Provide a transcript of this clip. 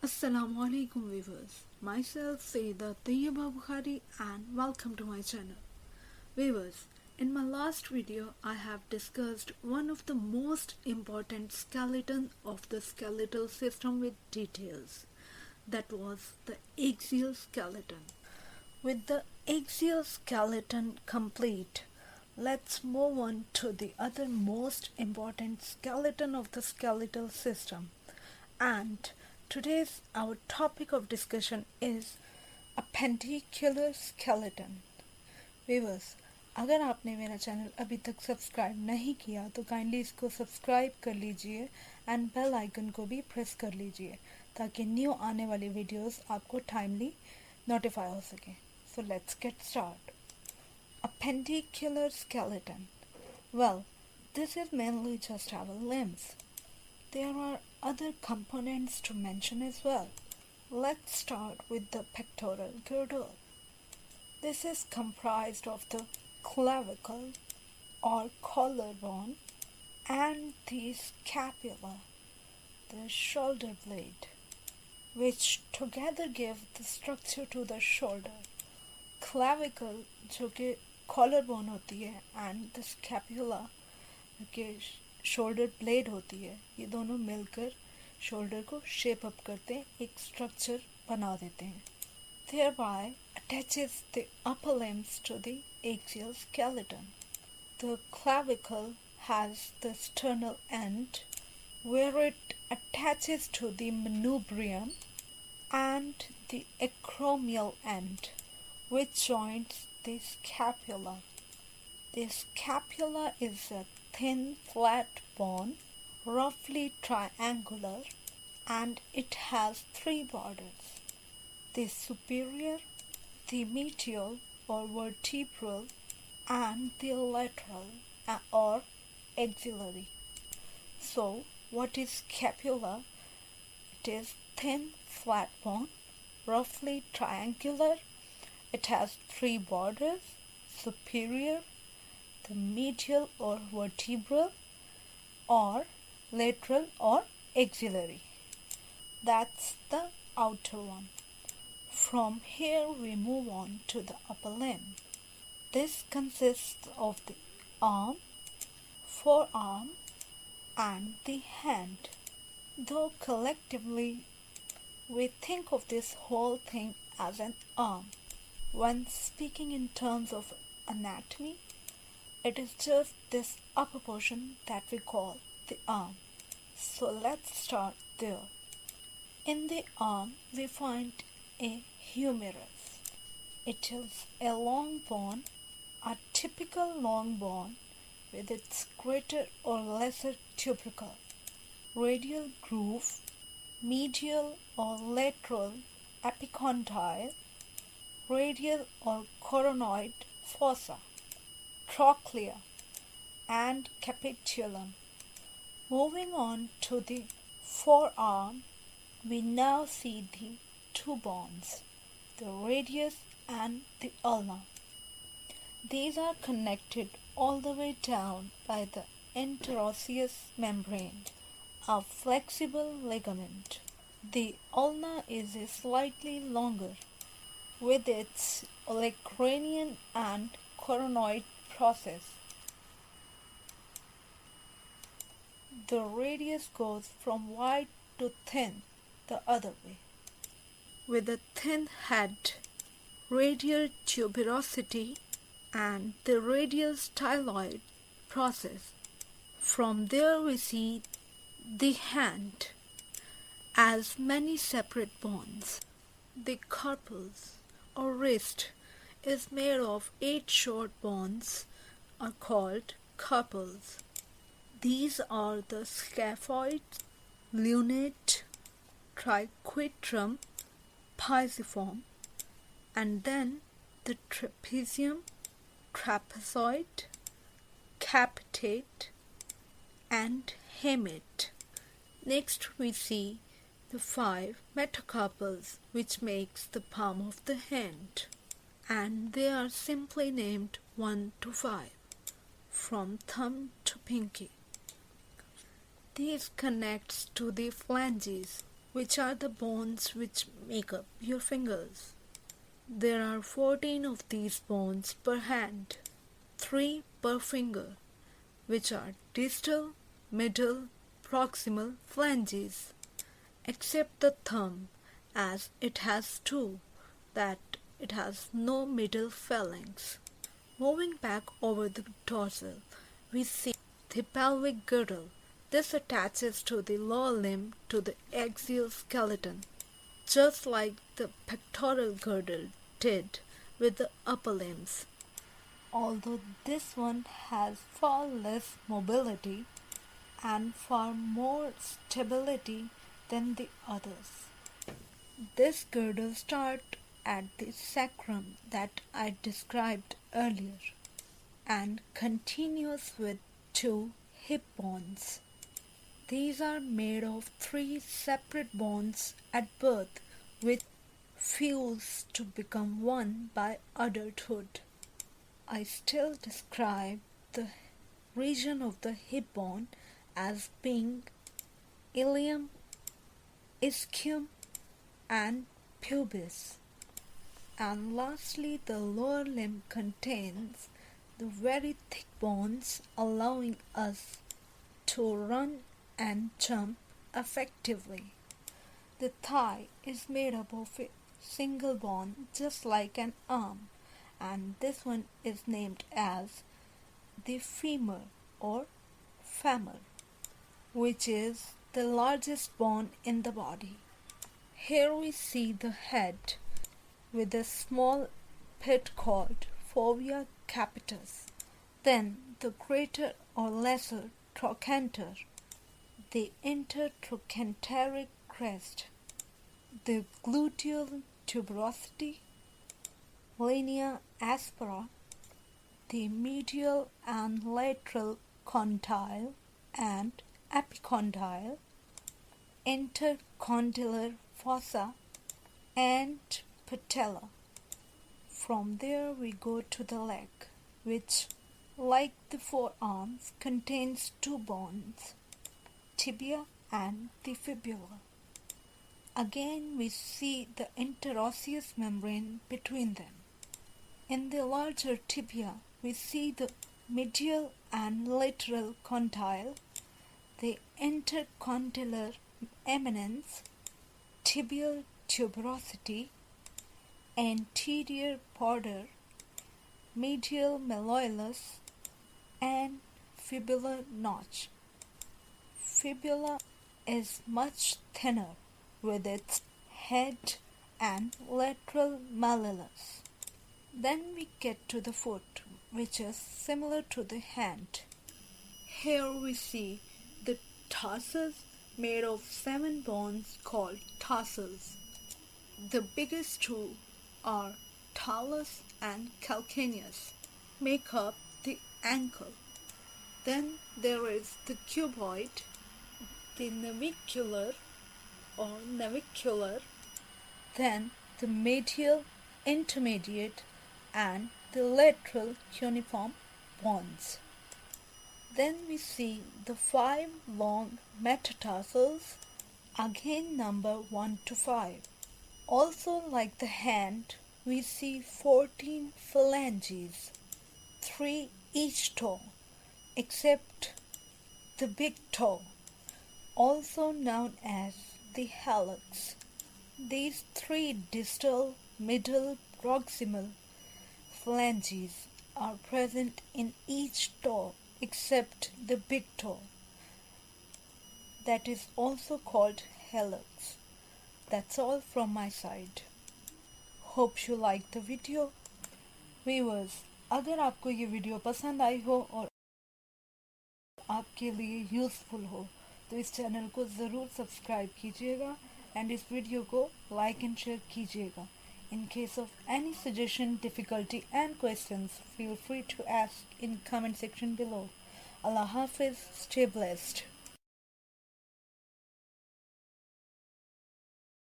Assalamu alaikum viewers. Myself Sayyida Tayyaba Bukhari and welcome to my channel. Viewers, in my last video I have discussed one of the most important skeleton of the skeletal system with details. That was the axial skeleton. With the axial skeleton complete, let's move on to the other most important skeleton of the skeletal system. And today's our topic of discussion is appendicular skeleton. Viewers, अगर आपने मेरा channel अभी तक subscribe नहीं किया तो kindly इसको subscribe कर लीजिए एंड बेल आइकन को भी प्रेस कर लीजिए ताकि न्यू आने वाली वीडियोस आपको टाइमली नोटिफाई हो सके. So let's get started. Appendicular skeleton. Well, this is mainly just our limbs. There are other components to mention as well. Let's start with the pectoral girdle. This is comprised of the clavicle or collarbone and the scapula, the shoulder blade, which together give the structure to the shoulder. Clavicle जो कि collarbone होती है and the scapula जो कि shoulder blade होती है, ये दोनों मिलकर शोल्डर को शेप अप करते हैं, एक स्ट्रक्चर बना देते हैं. Thereby attaches the upper limbs to the axial skeleton. The clavicle has the sternal end where it attaches to the manubrium and the acromial end which joins the scapula. The scapula is a thin flat bone, roughly triangular, and it has three borders: the superior, the medial or vertebral, and the lateral or axillary. So, what is scapula? It is thin flat bone, roughly triangular. It has three borders: superior, the medial or vertebral, or lateral or axillary. That's the outer one. From here we move on to the upper limb. This consists of the arm, forearm, and the hand. Though collectively we think of this whole thing as an arm. When speaking in terms of anatomy, it is just this upper portion that we call the arm. So let's start there. In the arm, we find a humerus. It is a long bone, a typical long bone with its greater or lesser tubercle, radial groove, medial or lateral epicondyle, radial or coronoid fossa, trochlea, and capitulum. Moving on to the forearm, we now see the two bones, the radius and the ulna. These are connected all the way down by the interosseous membrane, a flexible ligament. The ulna is slightly longer, with its olecranian and coronoid process. The radius goes from wide to thin the other way. With a thin head, radial tuberosity, and the radial styloid process. From there we see the hand as many separate bones. The carpals or wrist is made of 8 short bones are called carpals. These are the scaphoid, lunate, triquetrum, pisiform, and then the trapezium, trapezoid, capitate, and hamate. Next we see the 5 metacarpals, which makes the palm of the hand, and they are simply named 1 to 5, from thumb to pinky. These connects to the phalanges which are the bones which make up your fingers. There are 14 of these bones per hand, 3 per finger, which are distal, middle, proximal phalanges, except the thumb, as it has 2, that it has no middle phalanx. Moving back over the dorsal, we see the pelvic girdle. This attaches to the lower limb to the axial skeleton, just like the pectoral girdle did with the upper limbs. Although this one has far less mobility and far more stability than the others. This girdle starts at the sacrum that I described earlier and continues with 2 hip bones. These are made of 3 separate bones at birth which fuse to become one by adulthood. I still describe the region of the hip bone as being ilium, ischium and pubis. And lastly, the lower limb contains the very thick bones allowing us to run and jump effectively. The thigh is made up of a single bone just like an arm, and this one is named as the femur or femur, which is the largest bone in the body. Here we see the head with a small pit called fovea capitis, then the greater or lesser trochanter, the intertrochanteric crest, the gluteal tuberosity, linea aspera, the medial and lateral condyle and epicondyle, intercondylar fossa, and patella. From there we go to the leg, which, like the forearms, contains 2 bones, tibia and the fibula. Again we see the interosseous membrane between them. In the larger tibia we see the medial and lateral condyle, the intercondylar eminence, tibial tuberosity, anterior border, medial malleolus, and fibular notch. Fibula is much thinner with its head and lateral malleolus. Then we get to the foot, which is similar to the hand. Here we see the tarsus made of 7 bones called tarsals. The biggest 2 are talus and calcaneus, make up the ankle. Then there is the cuboid, the navicular or navicular, then the medial, intermediate and the lateral cuneiform bones. Then we see the 5 long metatarsals, again number 1 to 5. Also, like the hand, we see 14 phalanges, 3 each toe, except the big toe, also known as the hallux. These 3 distal, middle, proximal phalanges are present in each toe except the big toe, that is also called hallux. That's all from my side. Hope you like the video. Viewers, अगर आपको ये video पसंद आई हो और आपके लिए useful हो तो इस चैनल को ज़रूर सब्सक्राइब कीजिएगा एंड इस वीडियो को लाइक एंड शेयर कीजिएगा. In case of any suggestion, difficulty and questions, feel free to ask in comment section below. Allah Hafiz, stay blessed.